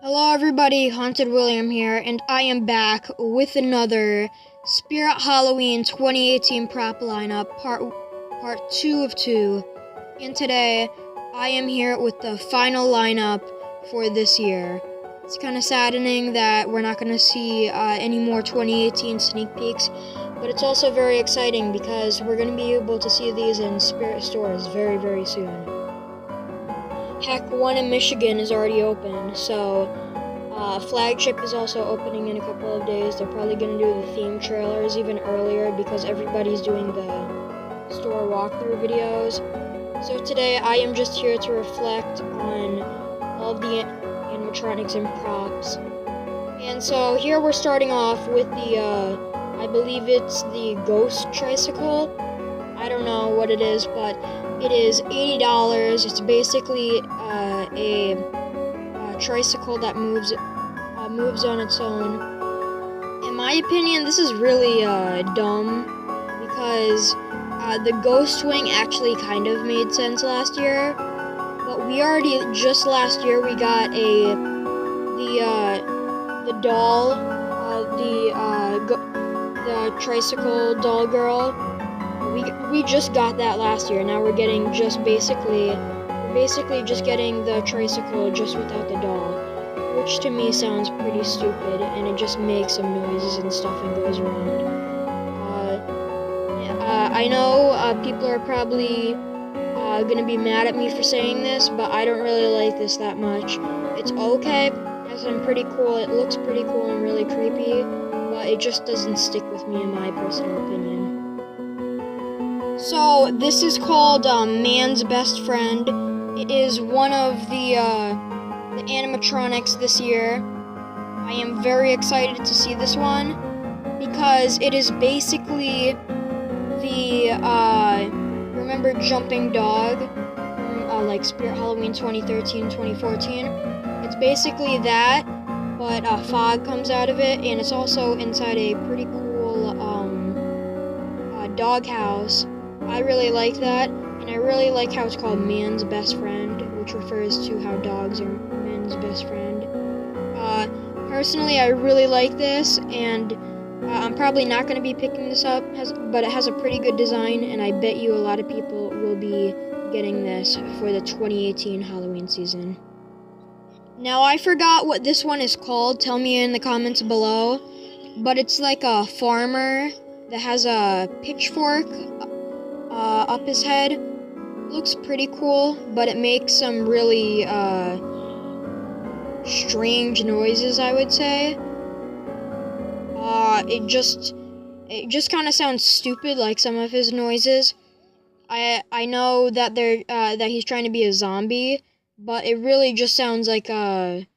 Hello everybody, Haunted William here, and I am back with another Spirit Halloween 2018 prop lineup, part 2 of 2. And today, I am here with the final lineup for this year. It's kind of saddening that we're not going to see any more 2018 sneak peeks, but it's also very exciting because we're going to be able to see these in Spirit stores very, very soon. Heck, one in Michigan is already open, so Flagship is also opening in a couple of days. They're probably going to do the theme trailers even earlier because everybody's doing the store walkthrough videos. So today I am just here to reflect on all of the animatronics and props. And so here we're starting off with the, I believe it's the Ghost Tricycle. I don't know what it is, but it is $80. It's basically a tricycle that moves on its own. In my opinion, this is really dumb because the Ghost Wing actually kind of made sense last year, but we already just last year we got the doll, the tricycle doll girl. We just got that last year. Now we're getting basically just getting the tricycle just without the doll, which to me sounds pretty stupid, and it just makes some noises and stuff and goes around. I know people are probably gonna be mad at me for saying this, but I don't really like this that much. It's okay, it has some pretty cool, it looks pretty cool and really creepy, but it just doesn't stick with me in my personal opinion. So this is called Man's Best Friend. It is one of the animatronics this year. I am very excited to see this one because it is basically the remember Jumping Dog from like Spirit Halloween 2013, 2014. It's basically that, but fog comes out of it, and it's also inside a pretty cool dog house. I really like that, and I really like how it's called Man's Best Friend, which refers to how dogs are men's best friend. Personally, I really like this, and I'm probably not going to be picking this up, but it has a pretty good design, and I bet you a lot of people will be getting this for the 2018 Halloween season. Now, I forgot what this one is called. Tell me in the comments below, but it's like a farmer that has a pitchfork up his head. Looks pretty cool, but it makes some really strange noises, I would say. It just kind of sounds stupid, like some of his noises. I know that that he's trying to be a zombie, but it really just sounds like a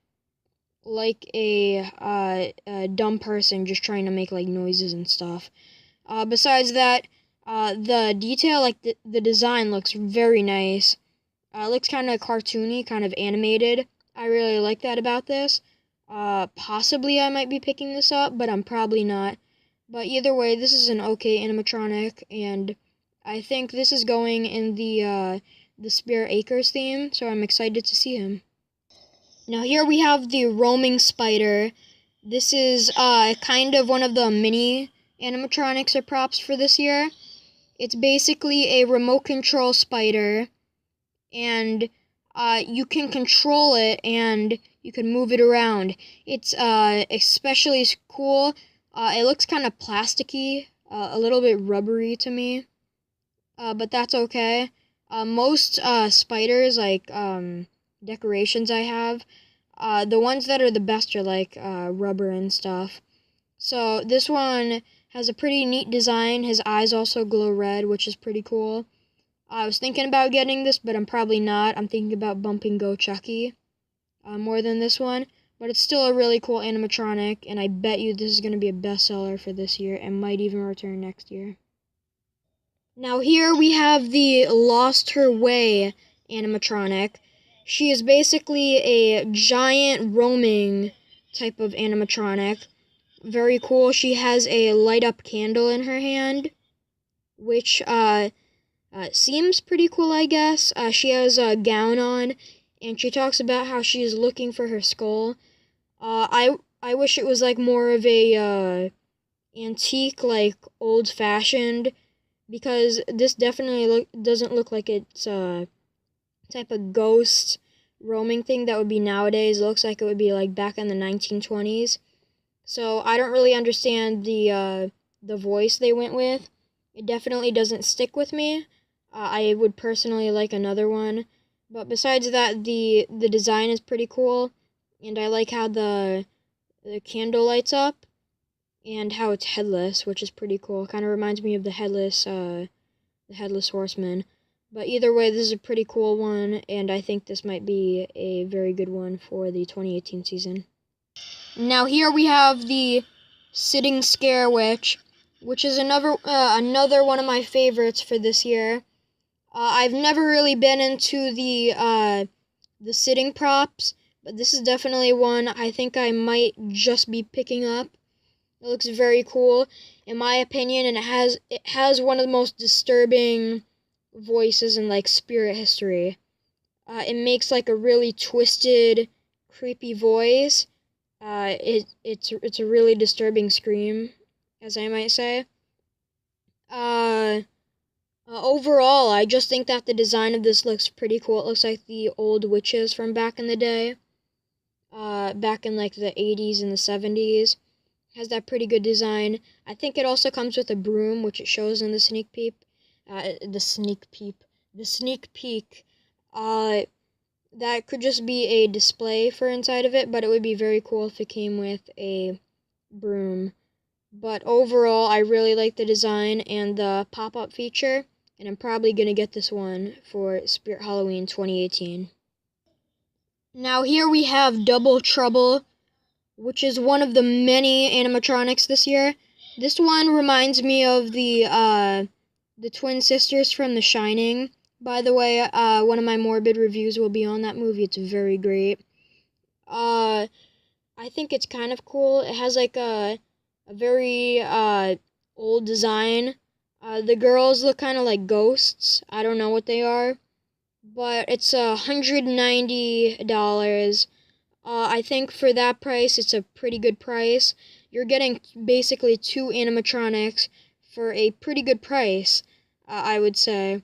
dumb person just trying to make like noises and stuff. Besides that, the detail, like the design looks very nice. It looks kind of cartoony, kind of animated. I really like that about this. Possibly I might be picking this up, but I'm probably not. But either way, this is an okay animatronic, and I think this is going in the Spirit Acres theme, so I'm excited to see him. Now here we have the Roaming Spider. This is kind of one of the mini animatronics or props for this year. It's basically a remote control spider, and you can control it and you can move it around. It's especially cool. It looks kind of plasticky, a little bit rubbery to me, but that's okay. Most spiders, like decorations I have, the ones that are the best are like rubber and stuff. So this one has a pretty neat design. His eyes also glow red, which is pretty cool. I was thinking about getting this, but I'm probably not. I'm thinking about bumping Go Chucky more than this one. But it's still a really cool animatronic, and I bet you this is going to be a bestseller for this year and might even return next year. Now here we have the Lost Her Way animatronic. She is basically a giant roaming type of animatronic. Very cool. She has a light-up candle in her hand, which seems pretty cool, I guess. She has a gown on, and she talks about how she is looking for her skull. I wish it was like more of a antique, like old-fashioned, because this definitely doesn't look like it's a type of ghost roaming thing that would be nowadays. It looks like it would be like back in the 1920s. So I don't really understand the voice they went with. It definitely doesn't stick with me. I would personally like another one. But besides that, the design is pretty cool, and I like how the candle lights up, and how it's headless, which is pretty cool. Kind of reminds me of the headless horseman. But either way, this is a pretty cool one, and I think this might be a very good one for the 2018 season. Now here we have the Sitting Scare Witch, which is another one of my favorites for this year. I've never really been into the sitting props, but this is definitely one I think I might just be picking up. It looks very cool, in my opinion, and it has one of the most disturbing voices in like spirit history. It makes like a really twisted, creepy voice. It's a really disturbing scream, as I might say. Overall, I just think that the design of this looks pretty cool. It looks like the old witches from back in the day. Back in like the 80s and the 70s. Has that pretty good design. I think it also comes with a broom, which it shows in the sneak peek. The sneak peek. That could just be a display for inside of it, but it would be very cool if it came with a broom. But overall, I really like the design and the pop-up feature, and I'm probably going to get this one for Spirit Halloween 2018. Now here we have Double Trouble, which is one of the many animatronics this year. This one reminds me of the twin sisters from The Shining. By the way, one of my morbid reviews will be on that movie. It's very great. I think it's kind of cool. It has like a very old design. The girls look kind of like ghosts. I don't know what they are, but it's $190. I think for that price, it's a pretty good price. You're getting basically 2 animatronics for a pretty good price, I would say.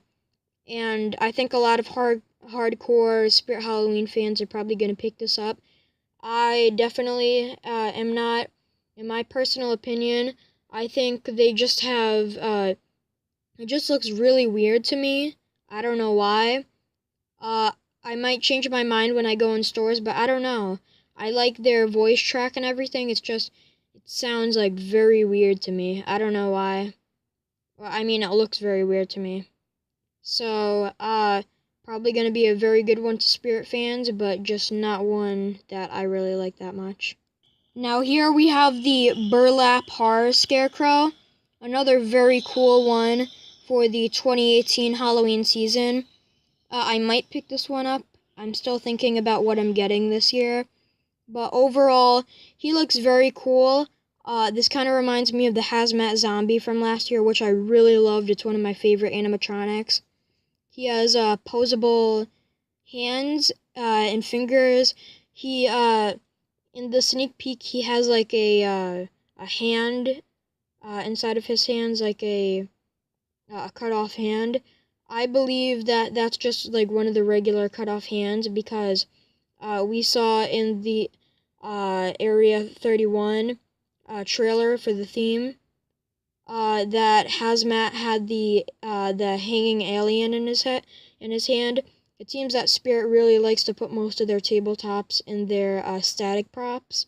And I think a lot of hardcore Spirit Halloween fans are probably going to pick this up. I definitely am not. In my personal opinion, I think they just have, it just looks really weird to me. I don't know why. I might change my mind when I go in stores, but I don't know. I like their voice track and everything. It sounds like very weird to me. I don't know why. Well, I mean, it looks very weird to me. So, probably going to be a very good one to Spirit fans, but just not one that I really like that much. Now here we have the Burlap Horror Scarecrow, another very cool one for the 2018 Halloween season. I might pick this one up. I'm still thinking about what I'm getting this year. But overall, he looks very cool. This kind of reminds me of the Hazmat Zombie from last year, which I really loved. It's one of my favorite animatronics. He has posable hands and fingers. He in the sneak peek, he has like a hand inside of his hands, like a cut off hand. I believe that that's just like one of the regular cut off hands, because we saw in the Area 31 trailer for the theme that Hazmat had the hanging alien in his hand. It seems that Spirit really likes to put most of their tabletops in their static props.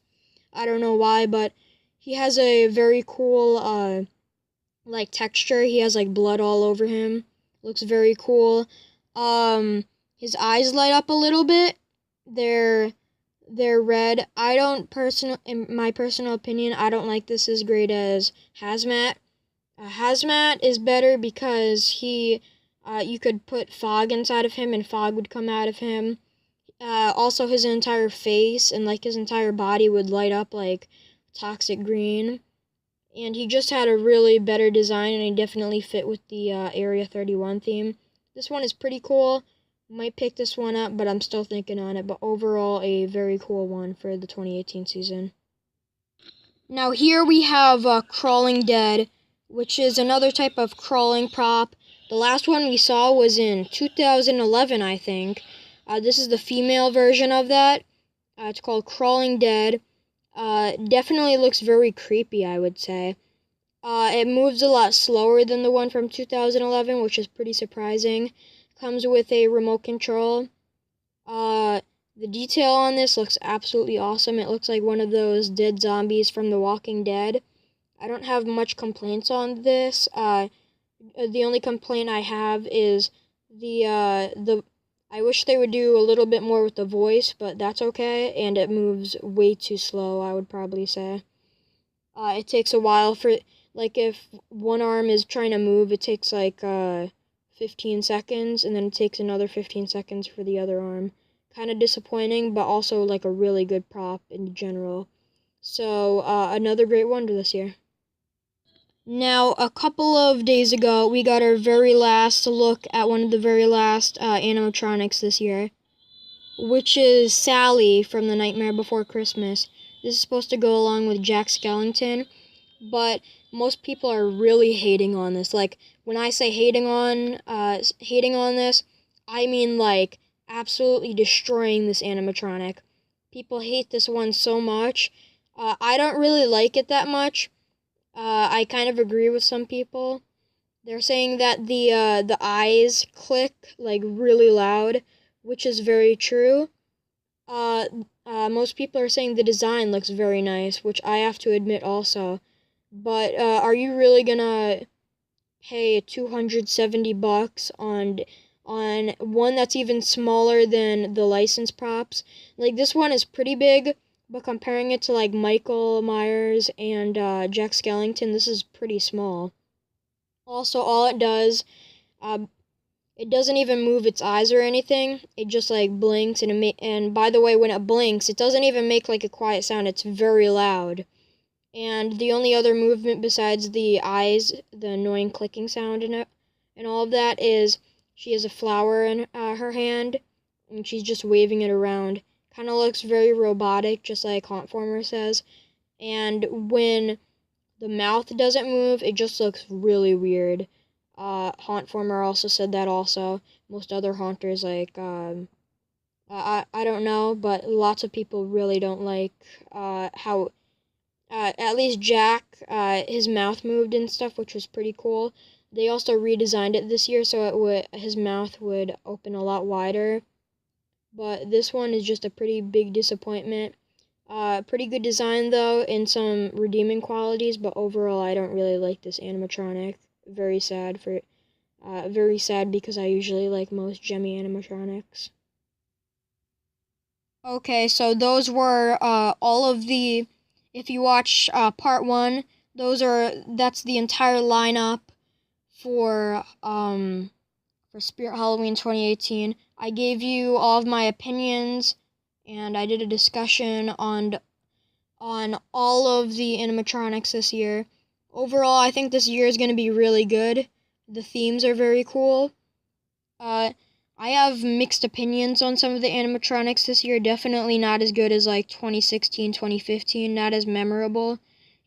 I don't know why, but he has a very cool like texture. He has like blood all over him. Looks very cool. His eyes light up a little bit. They're red. In my personal opinion, I don't like this as great as Hazmat. Hazmat is better because you could put fog inside of him and fog would come out of him. Also, his entire face and like his entire body would light up like toxic green. And he just had a really better design, and he definitely fit with the Area 31 theme. This one is pretty cool. Might pick this one up, but I'm still thinking on it. But overall, a very cool one for the 2018 season. Now here we have Crawling Dead, which is another type of crawling prop. The last one we saw was in 2011, I think. This is the female version of that. It's called Crawling Dead. Definitely looks very creepy, I would say. It moves a lot slower than the one from 2011, which is pretty surprising. Comes with a remote control. The detail on this looks absolutely awesome. It looks like one of those dead zombies from The Walking Dead. I don't have much complaints on this. The only complaint I have is I wish they would do a little bit more with the voice, but that's okay. And it moves way too slow, I would probably say. It takes a while for, like, if one arm is trying to move, it takes like 15 seconds, and then it takes another 15 seconds for the other arm. Kind of disappointing, but also like a really good prop in general. So another great wonder this year. Now, a couple of days ago, we got our very last look at one of the very last animatronics this year, which is Sally from The Nightmare Before Christmas. This is supposed to go along with Jack Skellington, but most people are really hating on this. Like, when I say hating on this, I mean like absolutely destroying this animatronic. People hate this one so much. I don't really like it that much. I kind of agree with some people. They're saying that the eyes click like really loud, which is very true. Most people are saying the design looks very nice, which I have to admit also. But are you really gonna pay $270 on one that's even smaller than the license props? Like, this one is pretty big, but comparing it to like Michael Myers and Jack Skellington, this is pretty small. Also, all it does, it doesn't even move its eyes or anything. It just like blinks, and by the way, when it blinks, it doesn't even make like a quiet sound. It's very loud. And the only other movement besides the eyes, the annoying clicking sound and all of that, is she has a flower in her hand, and she's just waving it around. Kind of looks very robotic, just like Hauntformer says. And when the mouth doesn't move, it just looks really weird. Hauntformer also said that also. Most other haunters, like, I don't know, but lots of people really don't like how... at least Jack, his mouth moved and stuff, which was pretty cool. They also redesigned it this year so his mouth would open a lot wider. But this one is just a pretty big disappointment. Pretty good design though, and some redeeming qualities, but overall I don't really like this animatronic. Very sad because I usually like most Gemmy animatronics. Okay, so those were all of the... If you watch part 1, that's the entire lineup for Spirit Halloween 2018. I gave you all of my opinions, and I did a discussion on all of the animatronics this year. Overall, I think this year is going to be really good. The themes are very cool. I have mixed opinions on some of the animatronics this year. Definitely not as good as like 2016, 2015. Not as memorable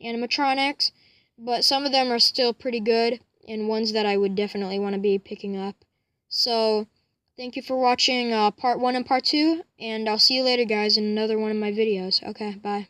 animatronics. But some of them are still pretty good, and ones that I would definitely want to be picking up. So, thank you for watching part 1 and part 2, and I'll see you later, guys, in another one of my videos. Okay, bye.